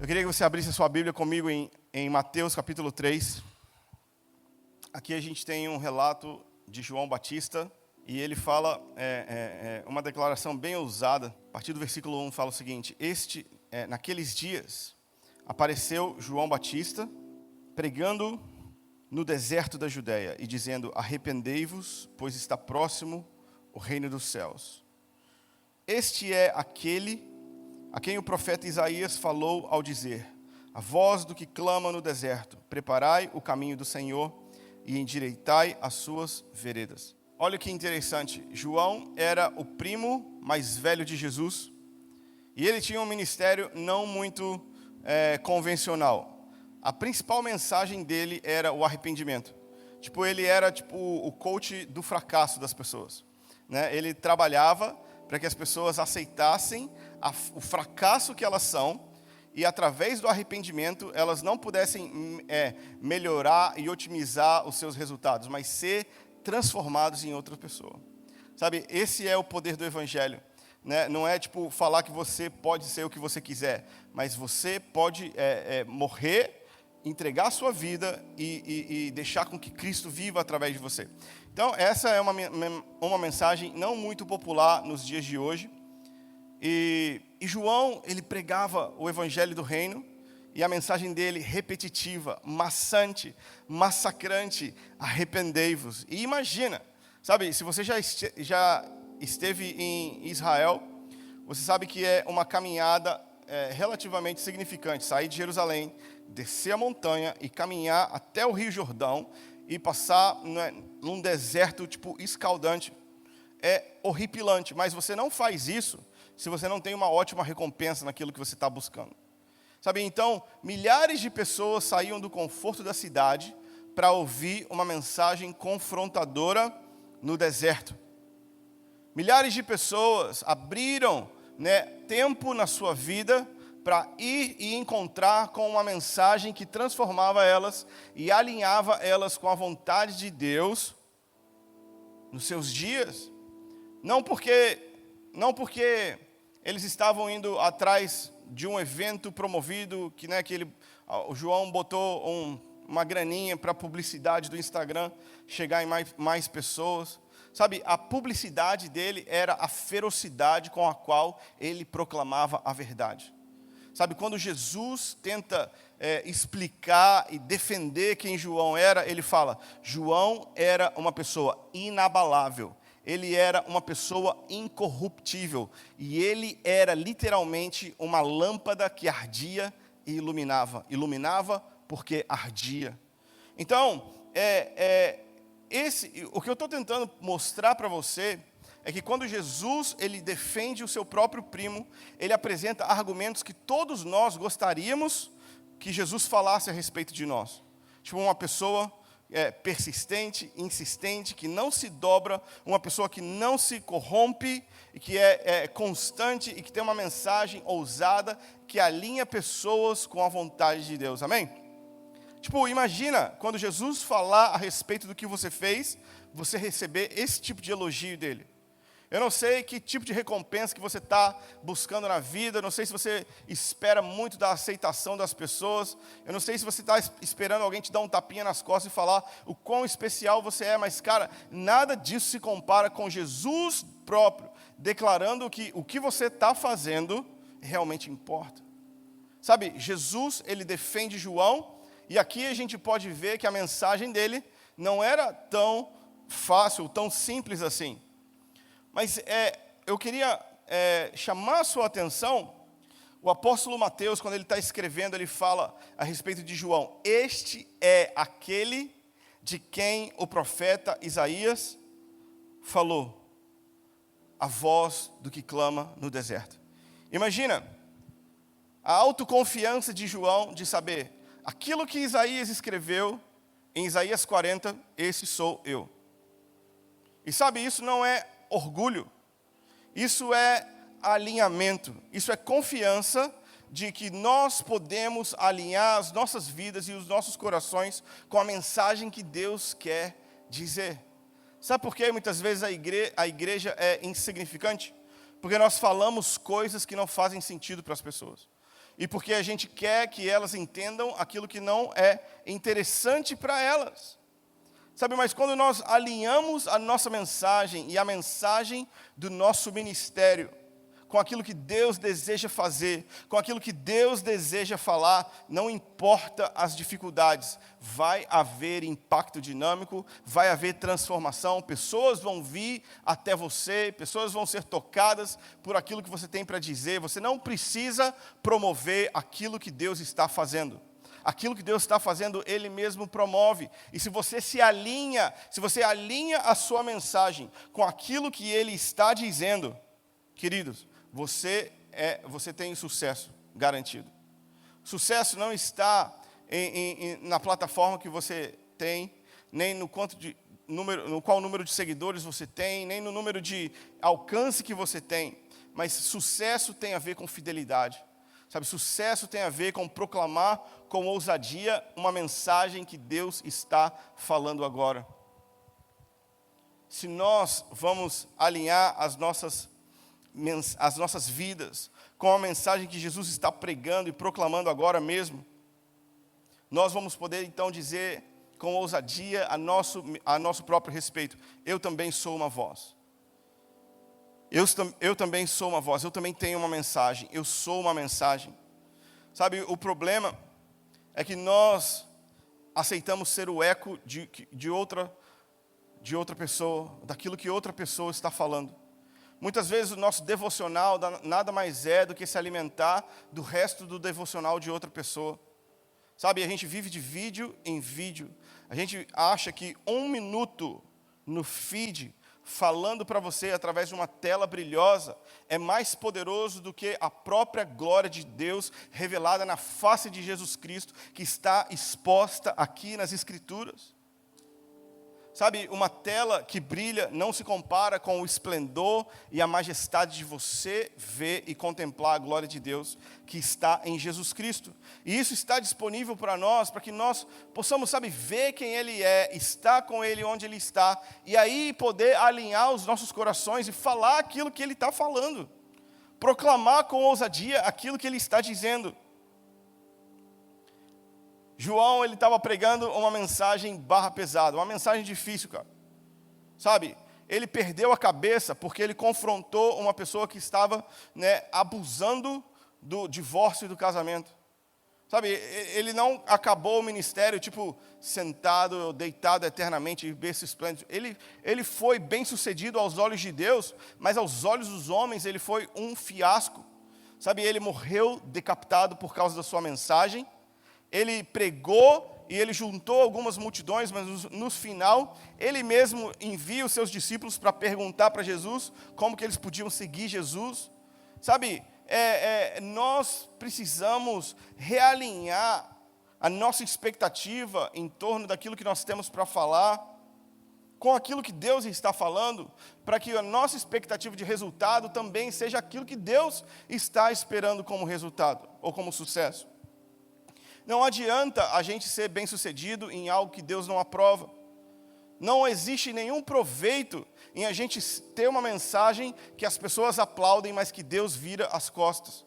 queria que você abrisse a sua Bíblia comigo em Mateus capítulo 3. Aqui a gente tem um relato de João Batista e ele fala uma declaração bem ousada. A partir do versículo 1 fala o seguinte: naqueles dias apareceu João Batista pregando no deserto da Judéia e dizendo: arrependei-vos, pois está próximo o reino dos céus. Este é aquele a quem o profeta Isaías falou ao dizer: a voz do que clama no deserto, preparai o caminho do Senhor e endireitai as suas veredas. Olha que interessante, João era o primo mais velho de Jesus e ele tinha um ministério não muito convencional. A principal mensagem dele era o arrependimento. Ele era o coach do fracasso das pessoas, né? Ele trabalhava para que as pessoas aceitassem o fracasso que elas são e, através do arrependimento, elas não pudessem melhorar e otimizar os seus resultados, mas ser transformados em outra pessoa. Sabe, esse é o poder do Evangelho, né? Não é falar que você pode ser o que você quiser, mas você pode morrer, entregar a sua vida e deixar com que Cristo viva através de você. Então, essa é uma mensagem não muito popular nos dias de hoje. E João, ele pregava o evangelho do reino, e a mensagem dele repetitiva, maçante, massacrante: arrependei-vos. E imagina, sabe, se você já esteve em Israel, você sabe que é uma caminhada relativamente significante, sair de Jerusalém, descer a montanha e caminhar até o Rio Jordão e passar num deserto escaldante. É horripilante, mas você não faz isso se você não tem uma ótima recompensa naquilo que você está buscando. Sabe, então, milhares de pessoas saíam do conforto da cidade para ouvir uma mensagem confrontadora no deserto. Milhares de pessoas abriram tempo na sua vida para ir e encontrar com uma mensagem que transformava elas e alinhava elas com a vontade de Deus nos seus dias. Não porque eles estavam indo atrás de um evento promovido, o João botou uma graninha para a publicidade do Instagram chegar em mais pessoas. Sabe, a publicidade dele era a ferocidade com a qual ele proclamava a verdade. Sabe, quando Jesus tenta explicar e defender quem João era, ele fala: João era uma pessoa inabalável, ele era uma pessoa incorruptível, e ele era literalmente uma lâmpada que ardia e iluminava. Iluminava porque ardia. Então, o que eu estou tentando mostrar para você é que quando Jesus ele defende o seu próprio primo, ele apresenta argumentos que todos nós gostaríamos que Jesus falasse a respeito de nós. Uma pessoa persistente, insistente, que não se dobra, uma pessoa que não se corrompe, e que é constante e que tem uma mensagem ousada, que alinha pessoas com a vontade de Deus. Amém? Imagina quando Jesus falar a respeito do que você fez, você receber esse tipo de elogio dele. Eu não sei que tipo de recompensa que você está buscando na vida. Eu não sei se você espera muito da aceitação das pessoas. Eu não sei se você está esperando alguém te dar um tapinha nas costas e falar o quão especial você é. Mas, cara, nada disso se compara com Jesus próprio declarando que o que você está fazendo realmente importa. Sabe, Jesus, ele defende João. E aqui a gente pode ver que a mensagem dele não era tão fácil, tão simples assim. Mas eu queria chamar a sua atenção. O apóstolo Mateus, quando ele está escrevendo, ele fala a respeito de João: este é aquele de quem o profeta Isaías falou, a voz do que clama no deserto. Imagina a autoconfiança de João de saber: aquilo que Isaías escreveu em Isaías 40, esse sou eu. E sabe, isso não é orgulho, isso é alinhamento, isso é confiança de que nós podemos alinhar as nossas vidas e os nossos corações com a mensagem que Deus quer dizer. Sabe por que muitas vezes a igreja é insignificante? Porque nós falamos coisas que não fazem sentido para as pessoas. e porque a gente quer que elas entendam aquilo que não é interessante para elas. Sabe, mas quando nós alinhamos a nossa mensagem e a mensagem do nosso ministério com aquilo que Deus deseja fazer, com aquilo que Deus deseja falar, não importa as dificuldades, vai haver impacto dinâmico, vai haver transformação, pessoas vão vir até você, pessoas vão ser tocadas por aquilo que você tem para dizer. Você não precisa promover aquilo que Deus está fazendo. Aquilo que Deus está fazendo, Ele mesmo promove. E se você alinha a sua mensagem com aquilo que Ele está dizendo, queridos, você tem sucesso garantido. Sucesso não está na plataforma que você tem, nem no qual número de seguidores você tem, nem no número de alcance que você tem. Mas sucesso tem a ver com fidelidade. Sabe, sucesso tem a ver com proclamar com ousadia uma mensagem que Deus está falando agora. Se nós vamos alinhar as nossas vidas com a mensagem que Jesus está pregando e proclamando agora mesmo, nós vamos poder então dizer com ousadia a nosso próprio respeito: eu também sou uma voz. Eu também sou uma voz, eu também tenho uma mensagem, eu sou uma mensagem. Sabe, o problema é que nós aceitamos ser o eco de outra pessoa, daquilo que outra pessoa está falando. Muitas vezes o nosso devocional nada mais é do que se alimentar do resto do devocional de outra pessoa. Sabe, a gente vive de vídeo em vídeo. A gente acha que 1 minuto no feed, falando para você através de uma tela brilhosa, é mais poderoso do que a própria glória de Deus revelada na face de Jesus Cristo, que está exposta aqui nas Escrituras. Sabe, uma tela que brilha não se compara com o esplendor e a majestade de você ver e contemplar a glória de Deus que está em Jesus Cristo. E isso está disponível para nós, para que nós possamos, sabe, ver quem Ele é, estar com Ele onde Ele está, e aí poder alinhar os nossos corações e falar aquilo que Ele está falando. Proclamar com ousadia aquilo que Ele está dizendo. João, ele estava pregando uma mensagem barra pesada, uma mensagem difícil, cara. Sabe, ele perdeu a cabeça porque ele confrontou uma pessoa que estava, abusando do divórcio e do casamento. Sabe, ele não acabou o ministério, tipo, sentado, deitado eternamente, em berço esplêndido. Ele foi bem sucedido aos olhos de Deus, mas aos olhos dos homens ele foi um fiasco. Sabe, ele morreu decapitado por causa da sua mensagem. Ele pregou e ele juntou algumas multidões, mas no final, ele mesmo envia os seus discípulos para perguntar para Jesus como que eles podiam seguir Jesus. Sabe, nós precisamos realinhar a nossa expectativa em torno daquilo que nós temos para falar, com aquilo que Deus está falando, para que a nossa expectativa de resultado também seja aquilo que Deus está esperando como resultado, ou como sucesso. Não adianta a gente ser bem-sucedido em algo que Deus não aprova. Não existe nenhum proveito em a gente ter uma mensagem que as pessoas aplaudem, mas que Deus vira as costas.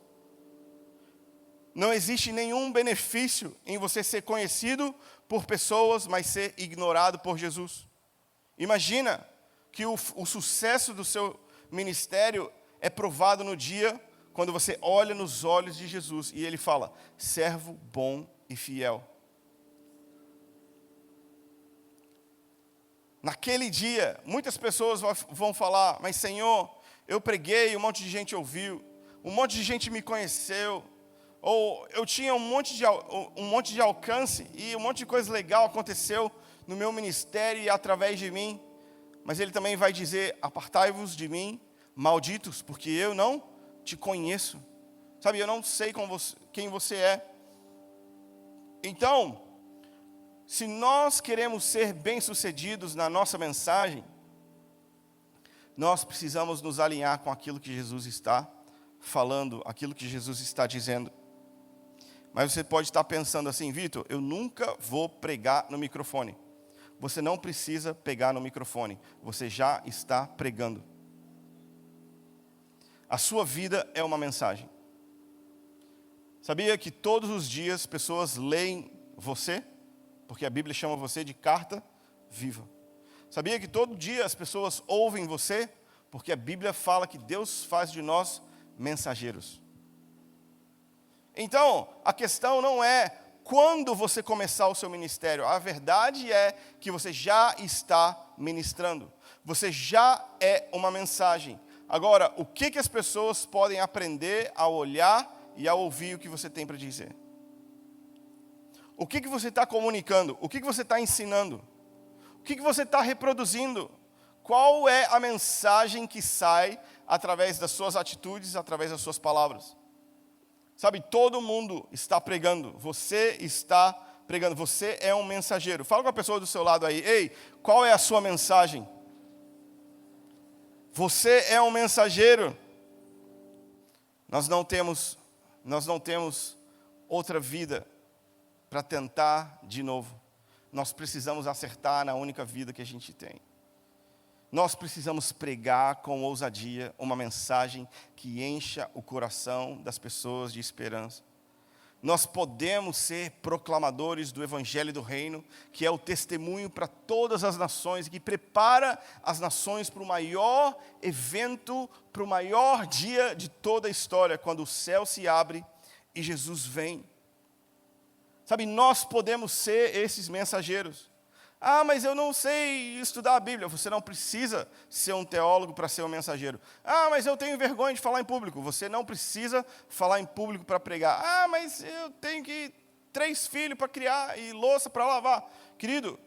Não existe nenhum benefício em você ser conhecido por pessoas, mas ser ignorado por Jesus. Imagina que o sucesso do seu ministério é provado no dia quando você olha nos olhos de Jesus e Ele fala: servo bom e fiel. Naquele dia, muitas pessoas vão falar: mas Senhor, eu preguei, um monte de gente ouviu, um monte de gente me conheceu, ou eu tinha um monte de alcance e um monte de coisa legal aconteceu no meu ministério e através de mim. Mas Ele também vai dizer: apartai-vos de mim, malditos, porque eu não te conheço. Sabe, eu não sei quem você é. Então, se nós queremos ser bem-sucedidos na nossa mensagem, nós precisamos nos alinhar com aquilo que Jesus está falando, aquilo que Jesus está dizendo. Mas você pode estar pensando assim: Vitor, eu nunca vou pregar no microfone. Você não precisa pegar no microfone, você já está pregando. A sua vida é uma mensagem. Sabia que todos os dias pessoas leem você? Porque a Bíblia chama você de carta viva. Sabia que todo dia as pessoas ouvem você? Porque a Bíblia fala que Deus faz de nós mensageiros. Então, a questão não é quando você começar o seu ministério. A verdade é que você já está ministrando. Você já é uma mensagem. Agora, o que as pessoas podem aprender ao olhar e ao ouvir o que você tem para dizer? O que você está comunicando? O que você está ensinando? O que você está reproduzindo? Qual é a mensagem que sai através das suas atitudes, através das suas palavras? Sabe, todo mundo está pregando. Você está pregando. Você é um mensageiro. Fala com a pessoa do seu lado aí. Ei, qual é a sua mensagem? Você é um mensageiro. Nós não temos outra vida para tentar de novo. Nós precisamos acertar na única vida que a gente tem. Nós precisamos pregar com ousadia uma mensagem que encha o coração das pessoas de esperança. Nós podemos ser proclamadores do Evangelho do Reino, que é o testemunho para todas as nações, que prepara as nações para o maior evento, para o maior dia de toda a história, quando o céu se abre e Jesus vem. Sabe, nós podemos ser esses mensageiros. Ah, mas eu não sei estudar a Bíblia. Você não precisa ser um teólogo para ser um mensageiro. Ah, mas eu tenho vergonha de falar em público. Você não precisa falar em público para pregar. Ah, mas eu tenho 3 filhos para criar e louça para lavar. Querido,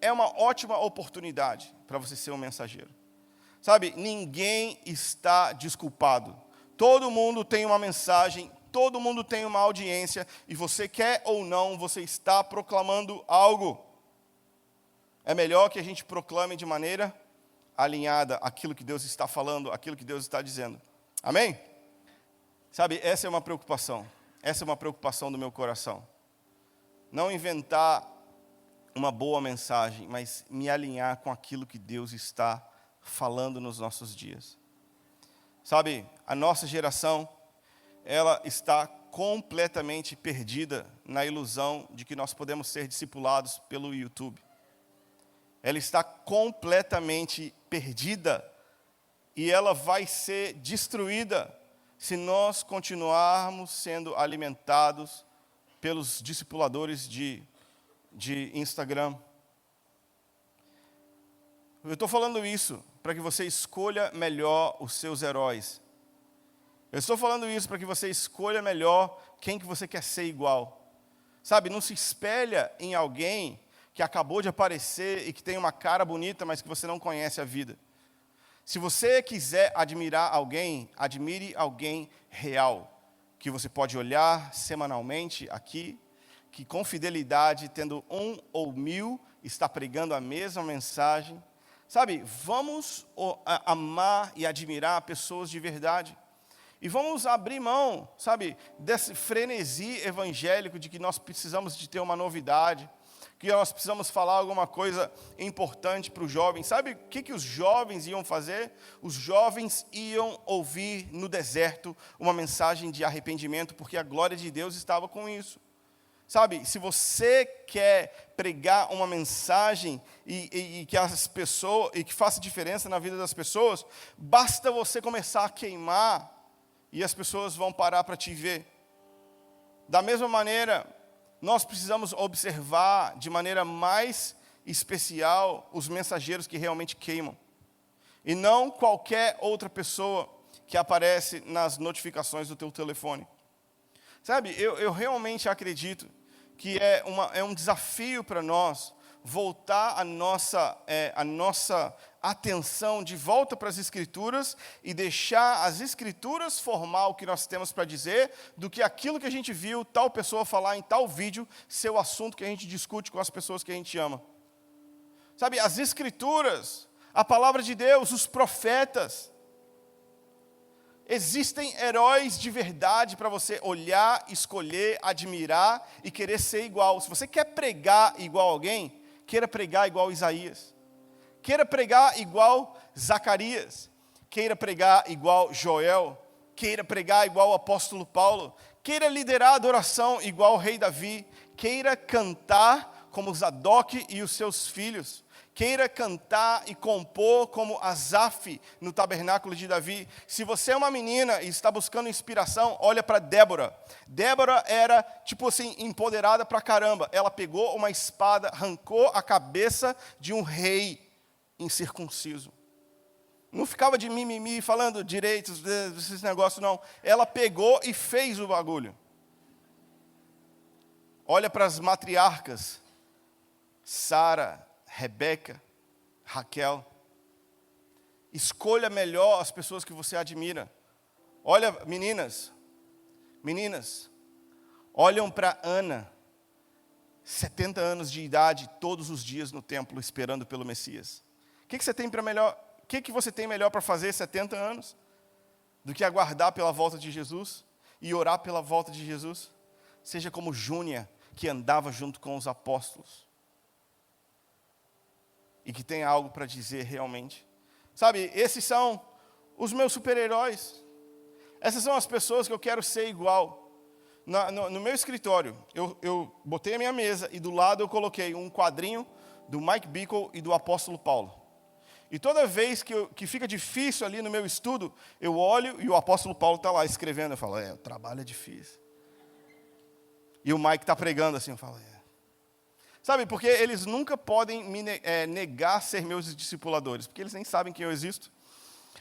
é uma ótima oportunidade para você ser um mensageiro. Sabe, ninguém está desculpado. Todo mundo tem uma mensagem, todo mundo tem uma audiência, e você quer ou não, você está proclamando algo. É melhor que a gente proclame de maneira alinhada aquilo que Deus está falando, aquilo que Deus está dizendo. Amém? Sabe, essa é uma preocupação. Essa é uma preocupação do meu coração. Não inventar uma boa mensagem, mas me alinhar com aquilo que Deus está falando nos nossos dias. Sabe, a nossa geração, ela está completamente perdida na ilusão de que nós podemos ser discipulados pelo YouTube. Ela está completamente perdida e ela vai ser destruída se nós continuarmos sendo alimentados pelos discipuladores de Instagram. Eu estou falando isso para que você escolha melhor os seus heróis. Eu estou falando isso para que você escolha melhor quem que você quer ser igual. Sabe, não se espelha em alguém que acabou de aparecer e que tem uma cara bonita, mas que você não conhece a vida. Se você quiser admirar alguém, admire alguém real, que você pode olhar semanalmente aqui, que com fidelidade, tendo 1 ou 1000, está pregando a mesma mensagem. Sabe, vamos amar e admirar pessoas de verdade. E vamos abrir mão, sabe, desse frenesi evangélico de que nós precisamos de ter uma novidade, que nós precisamos falar alguma coisa importante para os jovens. Sabe o que os jovens iam fazer? Os jovens iam ouvir no deserto uma mensagem de arrependimento, porque a glória de Deus estava com isso. Sabe, se você quer pregar uma mensagem e que as pessoas, e que faça diferença na vida das pessoas, basta você começar a queimar e as pessoas vão parar para te ver. Da mesma maneira, nós precisamos observar de maneira mais especial os mensageiros que realmente queimam. E não qualquer outra pessoa que aparece nas notificações do teu telefone. Sabe, eu realmente acredito que é um desafio para nós voltar a nossa atenção de volta para as Escrituras e deixar as Escrituras formar o que nós temos para dizer, do que aquilo que a gente viu tal pessoa falar em tal vídeo ser o assunto que a gente discute com as pessoas que a gente ama. Sabe, as Escrituras, a palavra de Deus, os profetas, existem heróis de verdade para você olhar, escolher, admirar e querer ser igual. Se você quer pregar igual alguém, queira pregar igual Isaías. Queira pregar igual Zacarias. Queira pregar igual Joel. Queira pregar igual o apóstolo Paulo. queira liderar a adoração igual o rei Davi, queira cantar como Zadok e os seus filhos, queira cantar e compor como Asaf no tabernáculo de Davi. Se você é uma menina e está buscando inspiração, olha para Débora. Débora era, tipo assim, empoderada pra caramba. Ela pegou uma espada, arrancou a cabeça de um rei incircunciso. Não ficava de mimimi, falando direitos, esses negócios, não. Ela pegou e fez o bagulho. Olha para as matriarcas. Sara, Rebeca, Raquel. Escolha melhor as pessoas que você admira. Olha, meninas, olham para Ana, 70 anos de idade, todos os dias no templo, esperando pelo Messias. O que você tem para melhor? O que você tem melhor para fazer 70 anos? Do que aguardar pela volta de Jesus e orar pela volta de Jesus? Seja como Júnia, que andava junto com os apóstolos. E que tem algo para dizer realmente. Sabe, esses são os meus super-heróis. Essas são as pessoas que eu quero ser igual. No meu escritório, eu botei a minha mesa e do lado eu coloquei um quadrinho do Mike Bickle e do apóstolo Paulo. E toda vez que fica difícil ali no meu estudo, eu olho e o apóstolo Paulo está lá escrevendo. Eu falo, o trabalho é difícil. E o Mike está pregando assim, eu falo, Sabe, porque eles nunca podem me negar ser meus discipuladores, porque eles nem sabem que eu existo.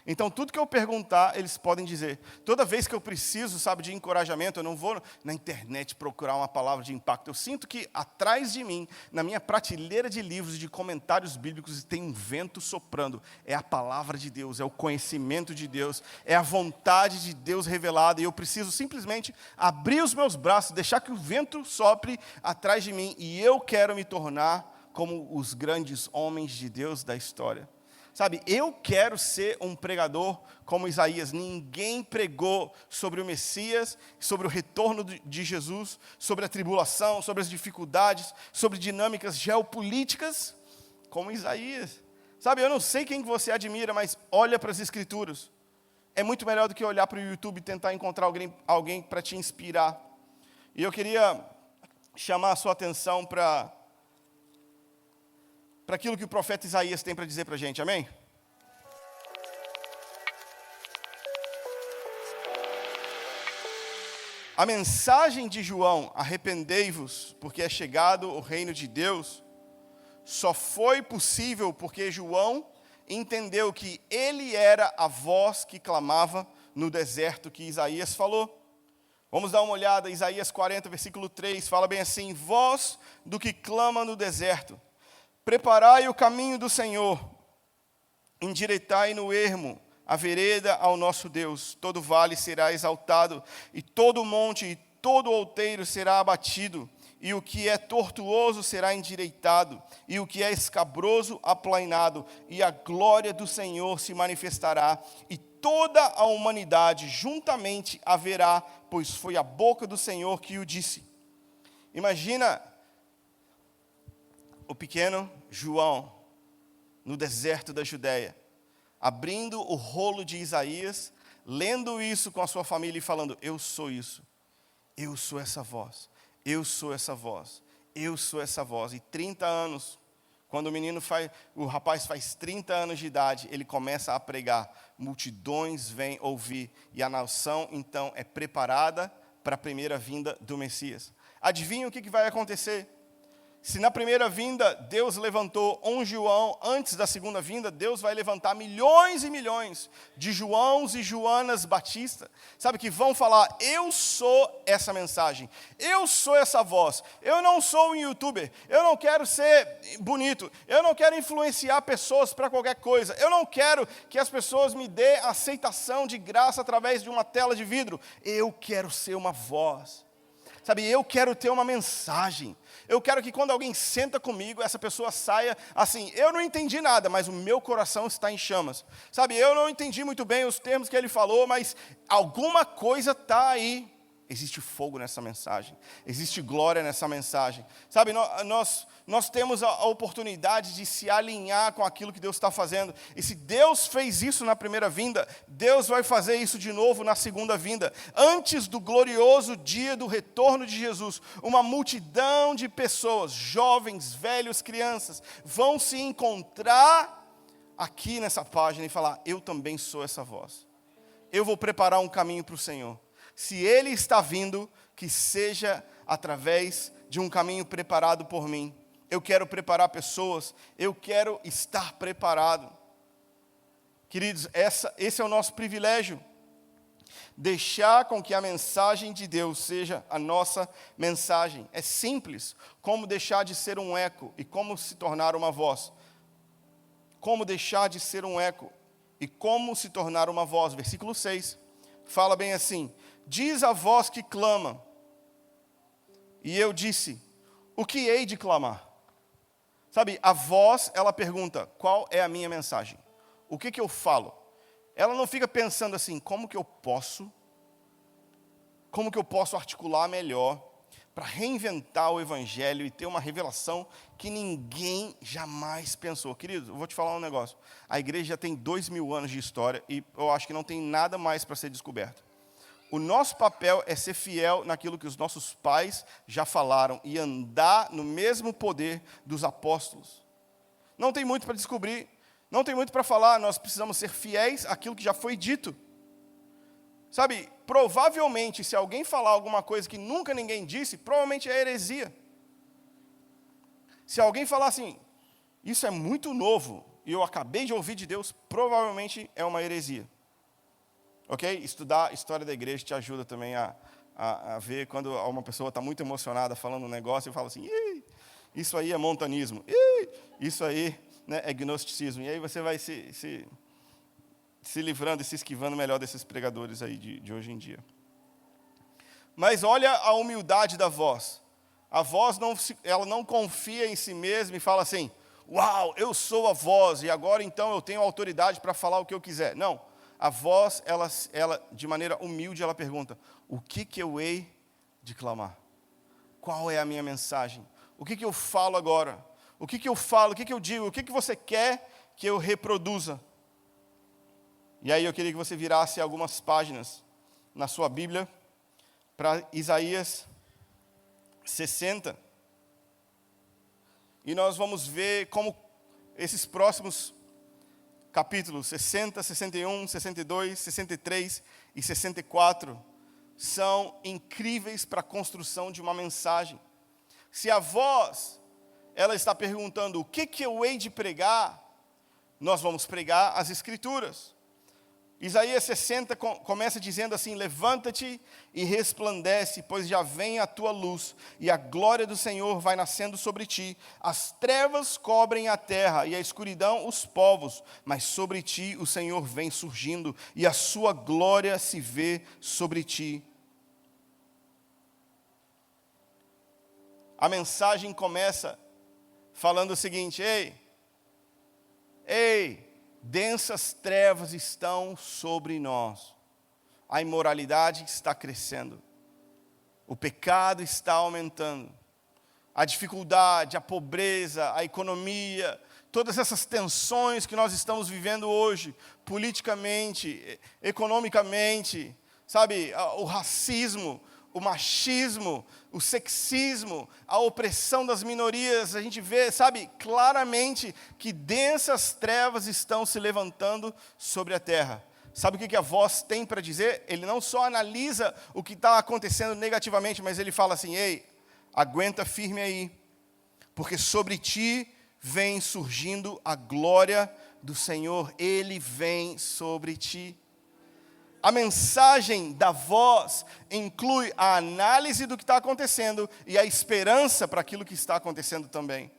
Então, tudo que eu perguntar, eles podem dizer. Toda vez que eu preciso, sabe, de encorajamento, eu não vou na internet procurar uma palavra de impacto. Eu sinto que atrás de mim, na minha prateleira de livros e de comentários bíblicos, tem um vento soprando. É a palavra de Deus, é o conhecimento de Deus, é a vontade de Deus revelada. E eu preciso simplesmente abrir os meus braços, deixar que o vento sopre atrás de mim. E eu quero me tornar como os grandes homens de Deus da história. Sabe, eu quero ser um pregador como Isaías. Ninguém pregou sobre o Messias, sobre o retorno de Jesus, sobre a tribulação, sobre as dificuldades, sobre dinâmicas geopolíticas, como Isaías. Sabe, eu não sei quem você admira, mas olha para as Escrituras. É muito melhor do que olhar para o YouTube e tentar encontrar alguém para te inspirar. E eu queria chamar a sua atenção para aquilo que o profeta Isaías tem para dizer para a gente, amém? A mensagem de João, arrependei-vos, porque é chegado o reino de Deus, só foi possível porque João entendeu que ele era a voz que clamava no deserto que Isaías falou. Vamos dar uma olhada, Isaías 40, versículo 3, fala bem assim, voz do que clama no deserto. Preparai o caminho do Senhor, endireitai no ermo a vereda ao nosso Deus. Todo vale será exaltado, e todo monte e todo outeiro será abatido, e o que é tortuoso será endireitado, e o que é escabroso aplainado, e a glória do Senhor se manifestará, e toda a humanidade juntamente a verá, pois foi a boca do Senhor que o disse. Imagina o pequeno João, no deserto da Judéia, abrindo o rolo de Isaías, lendo isso com a sua família e falando, eu sou isso, eu sou essa voz, eu sou essa voz, eu sou essa voz. E 30 anos, quando o rapaz faz 30 anos de idade, ele começa a pregar, multidões vêm ouvir, e a nação então é preparada para a primeira vinda do Messias. Adivinha o que vai acontecer? Se na primeira vinda Deus levantou um João, antes da segunda vinda, Deus vai levantar milhões e milhões de Joãos e Joanas Batista, sabe, que vão falar, eu sou essa mensagem, eu sou essa voz, eu não sou um youtuber, eu não quero ser bonito, eu não quero influenciar pessoas para qualquer coisa, eu não quero que as pessoas me dê aceitação de graça através de uma tela de vidro, eu quero ser uma voz. Sabe, eu quero ter uma mensagem. Eu quero que quando alguém senta comigo, essa pessoa saia assim, eu não entendi nada, mas o meu coração está em chamas. Sabe, eu não entendi muito bem os termos que ele falou, mas alguma coisa está aí. existe fogo nessa mensagem, existe glória nessa mensagem. Sabe, nós temos a oportunidade de se alinhar com aquilo que Deus está fazendo. E se Deus fez isso na primeira vinda, Deus vai fazer isso de novo na segunda vinda. Antes do glorioso dia do retorno de Jesus, uma multidão de pessoas, jovens, velhos, crianças, vão se encontrar aqui nessa página e falar: eu também sou essa voz. Eu vou preparar um caminho para o Senhor. Se Ele está vindo, que seja através de um caminho preparado por mim. Eu quero preparar pessoas, eu quero estar preparado. Queridos, esse é o nosso privilégio. Deixar com que a mensagem de Deus seja a nossa mensagem. É simples, como deixar de ser um eco e como se tornar uma voz. Como deixar de ser um eco e como se tornar uma voz. Versículo 6, fala bem assim: diz a voz que clama, e eu disse, o que hei de clamar? Sabe, a voz, ela pergunta, qual é a minha mensagem? O que eu falo? Ela não fica pensando assim, como que eu posso articular melhor para reinventar o evangelho e ter uma revelação que ninguém jamais pensou. Querido, eu vou te falar um negócio. A igreja já tem 2000 anos de história e eu acho que não tem nada mais para ser descoberto. O nosso papel é ser fiel naquilo que os nossos pais já falaram e andar no mesmo poder dos apóstolos. Não tem muito para descobrir, não tem muito para falar, nós precisamos ser fiéis àquilo que já foi dito. Sabe, provavelmente, se alguém falar alguma coisa que nunca ninguém disse, provavelmente é heresia. Se alguém falar assim, isso é muito novo, e eu acabei de ouvir de Deus, provavelmente é uma heresia. Ok? Estudar a história da igreja te ajuda também a ver quando uma pessoa está muito emocionada falando um negócio e fala assim, isso aí é montanismo, isso aí, né, é gnosticismo. E aí você vai se livrando e se esquivando melhor desses pregadores aí de hoje em dia. Mas olha a humildade da voz. A voz ela não confia em si mesma e fala assim, uau, eu sou a voz e agora então eu tenho autoridade para falar o que eu quiser. Não. A voz, ela, de maneira humilde, ela pergunta, o que eu hei de clamar? Qual é a minha mensagem? O que eu falo agora? O que eu falo? O que eu digo? O que você quer que eu reproduza? E aí eu queria que você virasse algumas páginas na sua Bíblia para Isaías 60. E nós vamos ver como esses próximos capítulos 60, 61, 62, 63 e 64 são incríveis para a construção de uma mensagem. Se a voz, ela está perguntando o que eu hei de pregar, nós vamos pregar as Escrituras. Isaías 60 começa dizendo assim, levanta-te e resplandece, pois já vem a tua luz, e a glória do Senhor vai nascendo sobre ti. As trevas cobrem a terra, e a escuridão os povos, mas sobre ti o Senhor vem surgindo, e a sua glória se vê sobre ti. A mensagem começa falando o seguinte, ei, densas trevas estão sobre nós. A imoralidade está crescendo. O pecado está aumentando. A dificuldade, a pobreza, a economia, todas essas tensões que nós estamos vivendo hoje, politicamente, economicamente, sabe, o racismo, o machismo, o sexismo, a opressão das minorias, a gente vê, sabe, claramente que densas trevas estão se levantando sobre a terra. Sabe o que a voz tem para dizer? Ele não só analisa o que está acontecendo negativamente, mas ele fala assim, ei, aguenta firme aí, porque sobre ti vem surgindo a glória do Senhor, Ele vem sobre ti. A mensagem da voz inclui a análise do que está acontecendo e a esperança para aquilo que está acontecendo também.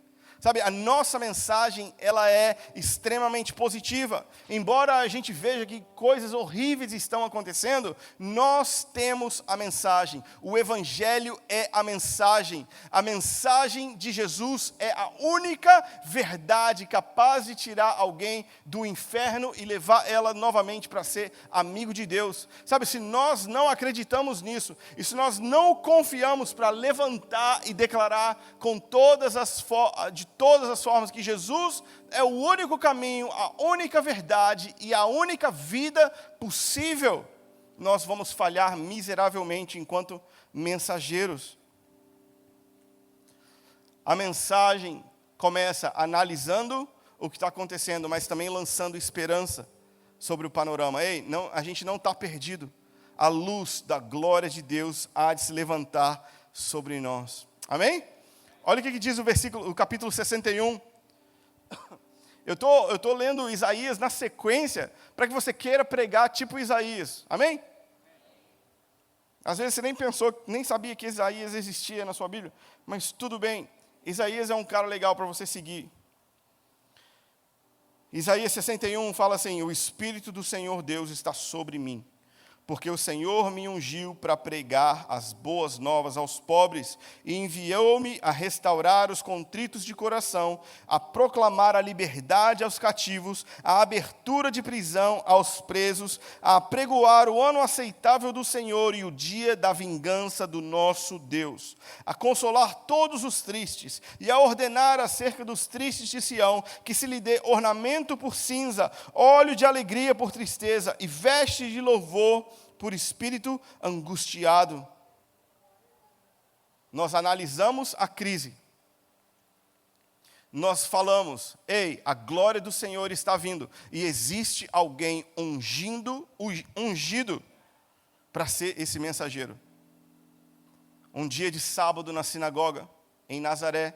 Sabe, a nossa mensagem, ela é extremamente positiva. Embora a gente veja que coisas horríveis estão acontecendo, nós temos a mensagem. O Evangelho é a mensagem. A mensagem de Jesus é a única verdade capaz de tirar alguém do inferno e levar ela novamente para ser amigo de Deus. Sabe, se nós não acreditamos nisso, e se nós não confiamos para levantar e declarar de todas as formas que Jesus é o único caminho, a única verdade e a única vida possível, nós vamos falhar miseravelmente enquanto mensageiros. A mensagem começa analisando o que está acontecendo, mas também lançando esperança sobre o panorama. Ei, não, a gente não está perdido. A luz da glória de Deus há de se levantar sobre nós. Amém? Olha o que diz o capítulo 61. Eu tô lendo Isaías na sequência, para que você queira pregar tipo Isaías. Amém? Às vezes você nem pensou, nem sabia que Isaías existia na sua Bíblia, mas tudo bem. Isaías é um cara legal para você seguir. Isaías 61 fala assim: o Espírito do Senhor Deus está sobre mim, porque o Senhor me ungiu para pregar as boas novas aos pobres e enviou-me a restaurar os contritos de coração, a proclamar a liberdade aos cativos, a abertura de prisão aos presos, a apregoar o ano aceitável do Senhor e o dia da vingança do nosso Deus, a consolar todos os tristes e a ordenar acerca dos tristes de Sião que se lhe dê ornamento por cinza, óleo de alegria por tristeza e veste de louvor por espírito angustiado. Nós analisamos a crise. Nós falamos: ei, a glória do Senhor está vindo. E existe alguém ungido para ser esse mensageiro. Um dia de sábado na sinagoga, em Nazaré,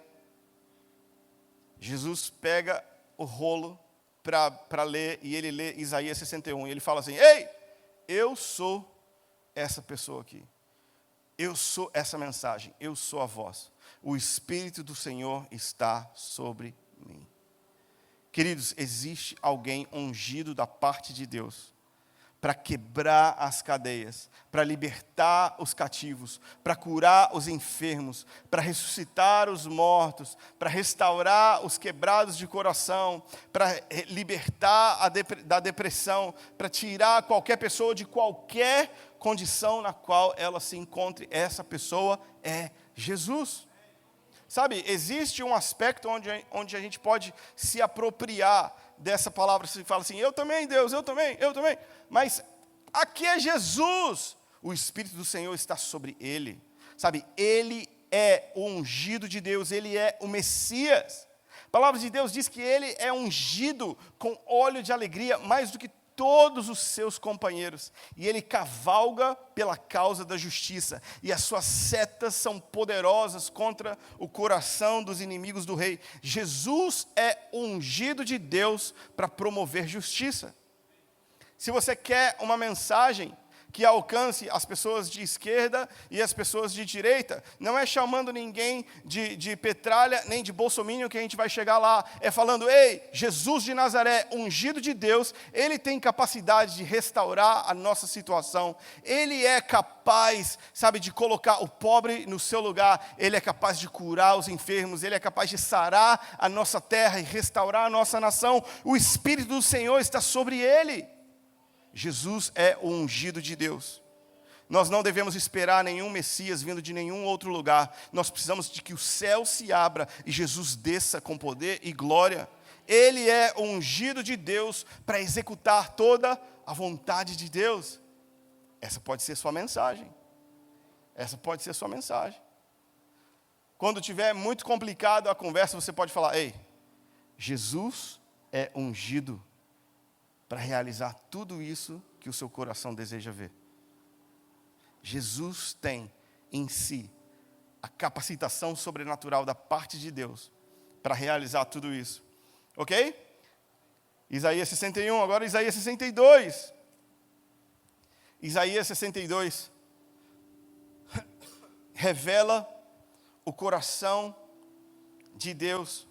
Jesus pega o rolo para ler, e ele lê Isaías 61. E ele fala assim: ei, eu sou essa pessoa aqui. Eu sou essa mensagem. Eu sou a voz. O Espírito do Senhor está sobre mim. Queridos, existe alguém ungido da parte de Deus para quebrar as cadeias, para libertar os cativos, para curar os enfermos, para ressuscitar os mortos, para restaurar os quebrados de coração, para libertar da depressão, para tirar qualquer pessoa de qualquer condição na qual ela se encontre. Essa pessoa é Jesus. Sabe, existe um aspecto onde a gente pode se apropriar dessa palavra. Você fala assim: eu também, Deus, eu também. Mas aqui é Jesus. O Espírito do Senhor está sobre ele. Sabe, ele é o ungido de Deus, ele é o Messias. A palavra de Deus diz que ele é ungido com óleo de alegria, mais do que todos os seus companheiros, e ele cavalga pela causa da justiça, e as suas setas são poderosas contra o coração dos inimigos do rei. Jesus é ungido de Deus para promover justiça. Se você quer uma mensagem que alcance as pessoas de esquerda e as pessoas de direita, não é chamando ninguém de petralha, nem de bolsominion que a gente vai chegar lá, é falando: ei, Jesus de Nazaré, ungido de Deus, ele tem capacidade de restaurar a nossa situação, ele é capaz, sabe, de colocar o pobre no seu lugar, ele é capaz de curar os enfermos, ele é capaz de sarar a nossa terra e restaurar a nossa nação. O Espírito do Senhor está sobre ele. Jesus é o ungido de Deus. Nós não devemos esperar nenhum Messias vindo de nenhum outro lugar. Nós precisamos de que o céu se abra e Jesus desça com poder e glória. Ele é o ungido de Deus para executar toda a vontade de Deus. Essa pode ser sua mensagem. Essa pode ser sua mensagem. Quando tiver muito complicado a conversa, você pode falar: ei, Jesus é ungido para realizar tudo isso que o seu coração deseja ver. Jesus tem em si a capacitação sobrenatural da parte de Deus para realizar tudo isso. Ok? Isaías 61, agora Isaías 62. Isaías 62 revela o coração de Deus.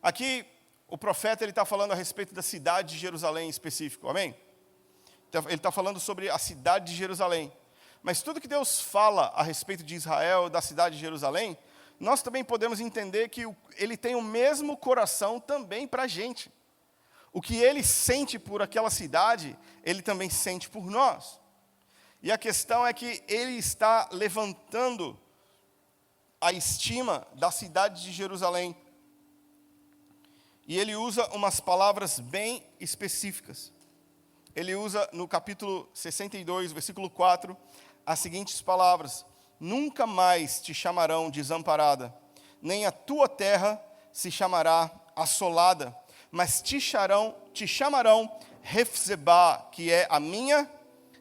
Aqui, o profeta está falando a respeito da cidade de Jerusalém em específico, amém? Ele está falando sobre a cidade de Jerusalém. Mas tudo que Deus fala a respeito de Israel, da cidade de Jerusalém, nós também podemos entender que Ele tem o mesmo coração também para a gente. O que Ele sente por aquela cidade, Ele também sente por nós. E a questão é que Ele está levantando a estima da cidade de Jerusalém. E Ele usa umas palavras bem específicas. Ele usa no capítulo 62, versículo 4, as seguintes palavras: nunca mais te chamarão desamparada, nem a tua terra se chamará assolada, mas te chamarão Hefzebá, que é a minha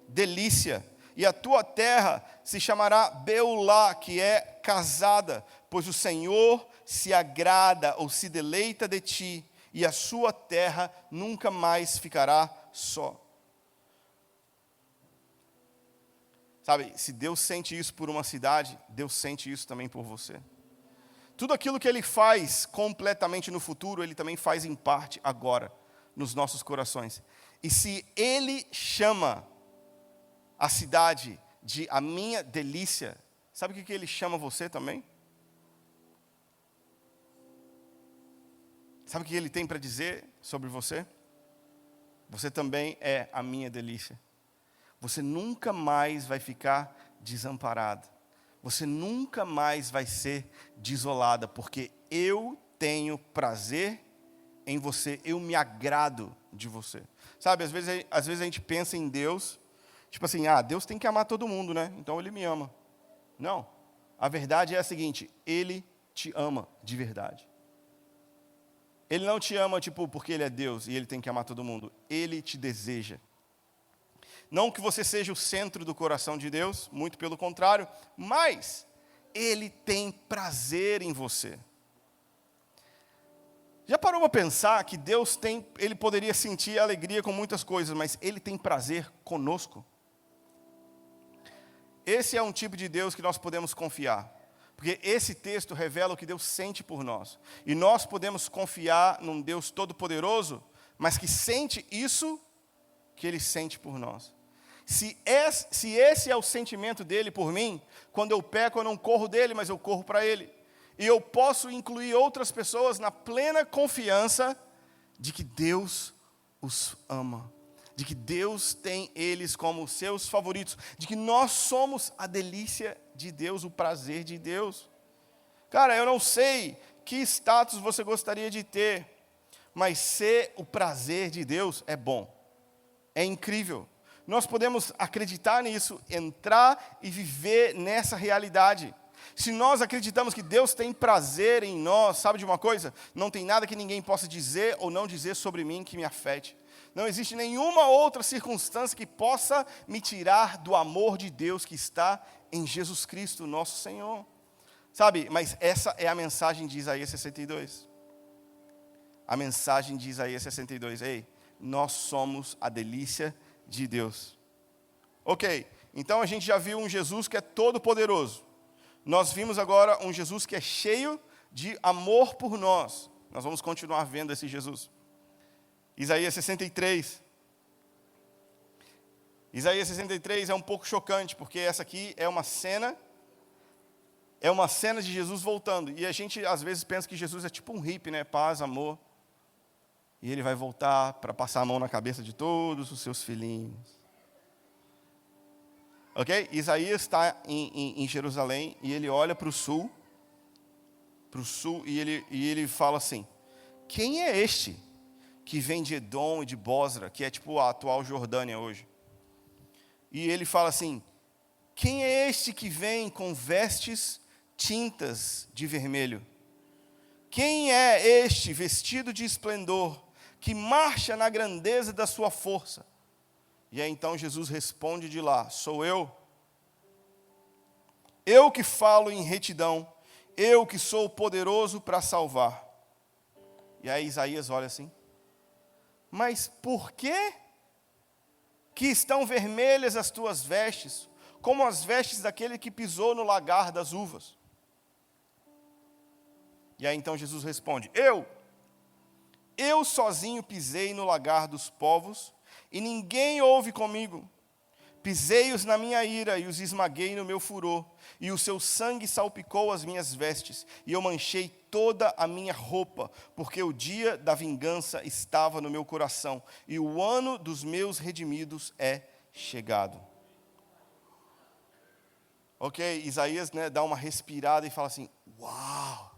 delícia, e a tua terra se chamará Beulá, que é casada, pois o Senhor se agrada ou se deleita de ti, e a sua terra nunca mais ficará só. Sabe, se Deus sente isso por uma cidade, Deus sente isso também por você. Tudo aquilo que Ele faz completamente no futuro, Ele também faz em parte agora, nos nossos corações. E se Ele chama a cidade de a minha delícia, sabe o que Ele chama você também? Sabe o que Ele tem para dizer sobre você? Você também é a minha delícia. Você nunca mais vai ficar desamparado. Você nunca mais vai ser desolada, porque eu tenho prazer em você, eu me agrado de você. Sabe, às vezes a gente pensa em Deus, tipo assim, Deus tem que amar todo mundo, né? Então Ele me ama. Não, a verdade é a seguinte: Ele te ama de verdade. Ele não te ama, tipo, porque Ele é Deus e Ele tem que amar todo mundo. Ele te deseja. Não que você seja o centro do coração de Deus, muito pelo contrário, mas Ele tem prazer em você. Já parou para pensar que Ele poderia sentir alegria com muitas coisas, mas Ele tem prazer conosco? Esse é um tipo de Deus que nós podemos confiar, porque esse texto revela o que Deus sente por nós. E nós podemos confiar num Deus todo-poderoso, mas que sente isso que Ele sente por nós. Se esse é o sentimento dele por mim, quando eu peco eu não corro dele, mas eu corro para ele. E eu posso incluir outras pessoas na plena confiança de que Deus os ama, de que Deus tem eles como seus favoritos, de que nós somos a delícia de Deus, o prazer de Deus. Cara, eu não sei que status você gostaria de ter, mas ser o prazer de Deus é bom, é incrível. Nós podemos acreditar nisso, entrar e viver nessa realidade. Se nós acreditamos que Deus tem prazer em nós, sabe de uma coisa? Não tem nada que ninguém possa dizer ou não dizer sobre mim que me afete. Não existe nenhuma outra circunstância que possa me tirar do amor de Deus que está em Jesus Cristo, nosso Senhor. Sabe, mas essa é a mensagem de Isaías 62. A mensagem de Isaías 62. Ei, nós somos a delícia de Deus. Ok, então a gente já viu um Jesus que é todo poderoso. Nós vimos agora um Jesus que é cheio de amor por nós. Nós vamos continuar vendo esse Jesus. Isaías 63. Isaías 63 é um pouco chocante, porque essa aqui é uma cena de Jesus voltando. E a gente às vezes pensa que Jesus é tipo um hippie, né? Paz, amor. E Ele vai voltar para passar a mão na cabeça de todos os seus filhinhos. Ok? Isaías está em Jerusalém e ele olha para o sul, e ele fala assim: quem é este que vem de Edom e de Bosra, que é tipo a atual Jordânia hoje? E ele fala assim: quem é este que vem com vestes tintas de vermelho? Quem é este vestido de esplendor, que marcha na grandeza da sua força? E aí então Jesus responde de lá: sou eu que falo em retidão, eu que sou poderoso para salvar. E aí Isaías olha assim: mas por que estão vermelhas as tuas vestes, como as vestes daquele que pisou no lagar das uvas? E aí então Jesus responde: eu Eu sozinho pisei no lagar dos povos, e ninguém houve comigo. Pisei-os na minha ira e os esmaguei no meu furor, e o seu sangue salpicou as minhas vestes, e eu manchei toda a minha roupa, porque o dia da vingança estava no meu coração, e o ano dos meus redimidos é chegado. Ok, Isaías, dá uma respirada e fala assim, uau!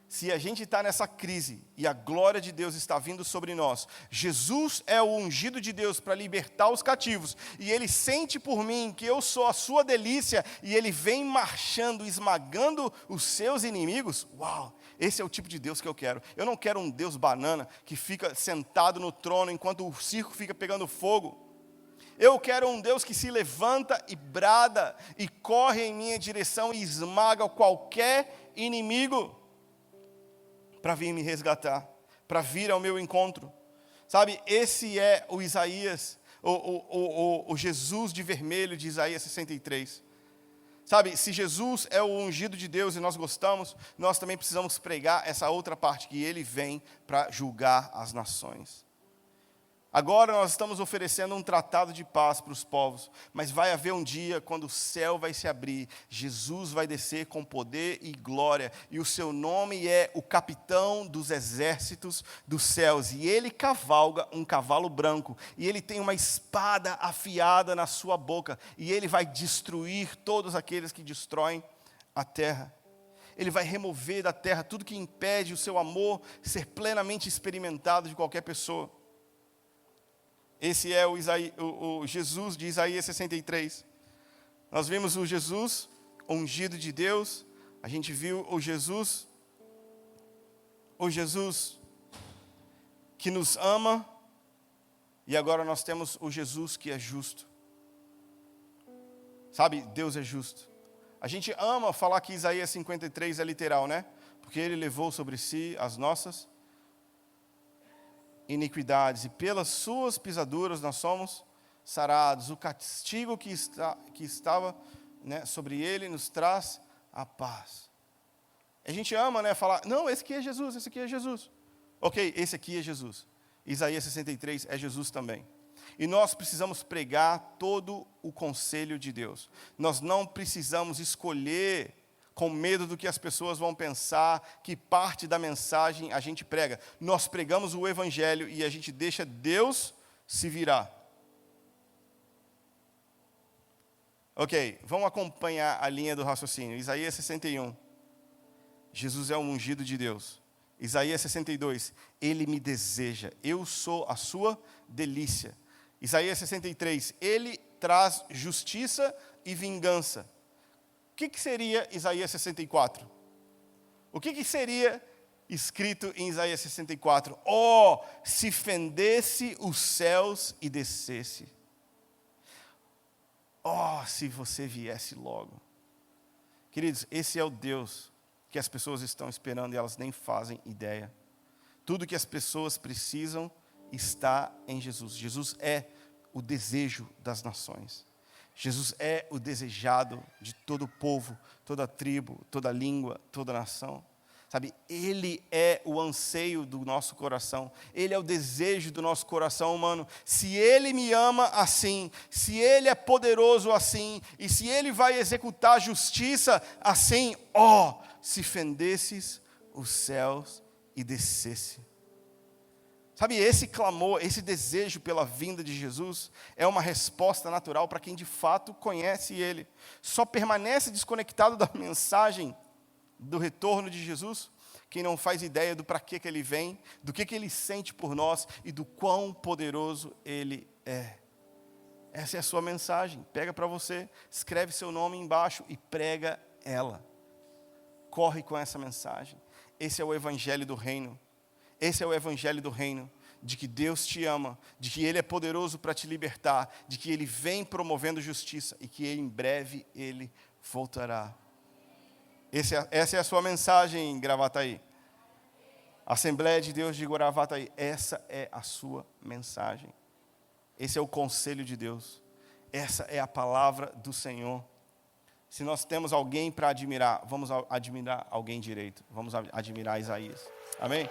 Se a gente está nessa crise e a glória de Deus está vindo sobre nós, Jesus é o ungido de Deus para libertar os cativos, e Ele sente por mim que eu sou a sua delícia, e Ele vem marchando, esmagando os seus inimigos, uau, esse é o tipo de Deus que eu quero. Eu não quero um Deus banana que fica sentado no trono enquanto o circo fica pegando fogo. Eu quero um Deus que se levanta e brada, e corre em minha direção e esmaga qualquer inimigo, para vir me resgatar, para vir ao meu encontro. Sabe, esse é o Isaías, o Jesus de vermelho de Isaías 63. Sabe, se Jesus é o ungido de Deus e nós gostamos, nós também precisamos pregar essa outra parte, que Ele vem para julgar as nações. Agora nós estamos oferecendo um tratado de paz para os povos, mas vai haver um dia quando o céu vai se abrir, Jesus vai descer com poder e glória, e o seu nome é o capitão dos exércitos dos céus, e ele cavalga um cavalo branco, e ele tem uma espada afiada na sua boca, e ele vai destruir todos aqueles que destroem a terra. Ele vai remover da terra tudo que impede o seu amor ser plenamente experimentado de qualquer pessoa. Esse é o Jesus de Isaías 63. Nós vimos o Jesus ungido de Deus. A gente viu o Jesus que nos ama. E agora nós temos o Jesus que é justo. Sabe, Deus é justo. A gente ama falar que Isaías 53 é literal, né? Porque Ele levou sobre si as nossas iniquidades, e pelas suas pisaduras nós somos sarados. O castigo que estava sobre Ele nos traz a paz. A gente ama falar, não, esse aqui é Jesus, esse aqui é Jesus. Ok, esse aqui é Jesus. Isaías 63 é Jesus também. E nós precisamos pregar todo o conselho de Deus. Nós não precisamos escolher com medo do que as pessoas vão pensar, que parte da mensagem a gente prega. Nós pregamos o Evangelho e a gente deixa Deus se virar. Ok, vamos acompanhar a linha do raciocínio. Isaías 61. Jesus é o ungido de Deus. Isaías 62. Ele me deseja. Eu sou a sua delícia. Isaías 63. Ele traz justiça e vingança. O que seria Isaías 64? O que seria escrito em Isaías 64? Oh, se fendesse os céus e descesse. Oh, se você viesse logo. Queridos, esse é o Deus que as pessoas estão esperando e elas nem fazem ideia. Tudo que as pessoas precisam está em Jesus. Jesus é o desejo das nações. Jesus é o desejado de todo o povo, toda tribo, toda língua, toda nação. Sabe, Ele é o anseio do nosso coração. Ele é o desejo do nosso coração humano. Se Ele me ama assim, se Ele é poderoso assim, e se Ele vai executar justiça assim, oh, se fendesses os céus e descesse. Sabe, esse clamor, esse desejo pela vinda de Jesus é uma resposta natural para quem de fato conhece Ele. Só permanece desconectado da mensagem do retorno de Jesus quem não faz ideia do para que Ele vem, do que Ele sente por nós e do quão poderoso Ele é. Essa é a sua mensagem. Pega para você, escreve seu nome embaixo e prega ela. Corre com essa mensagem. Esse é o evangelho do reino. Esse é o evangelho do reino, de que Deus te ama, de que Ele é poderoso para te libertar, de que Ele vem promovendo justiça e que em breve Ele voltará. Essa é a sua mensagem, Gravataí. Assembleia de Deus de Gravataí, essa é a sua mensagem. Esse é o conselho de Deus. Essa é a palavra do Senhor. Se nós temos alguém para admirar, vamos admirar alguém direito. Vamos admirar Isaías. Amém?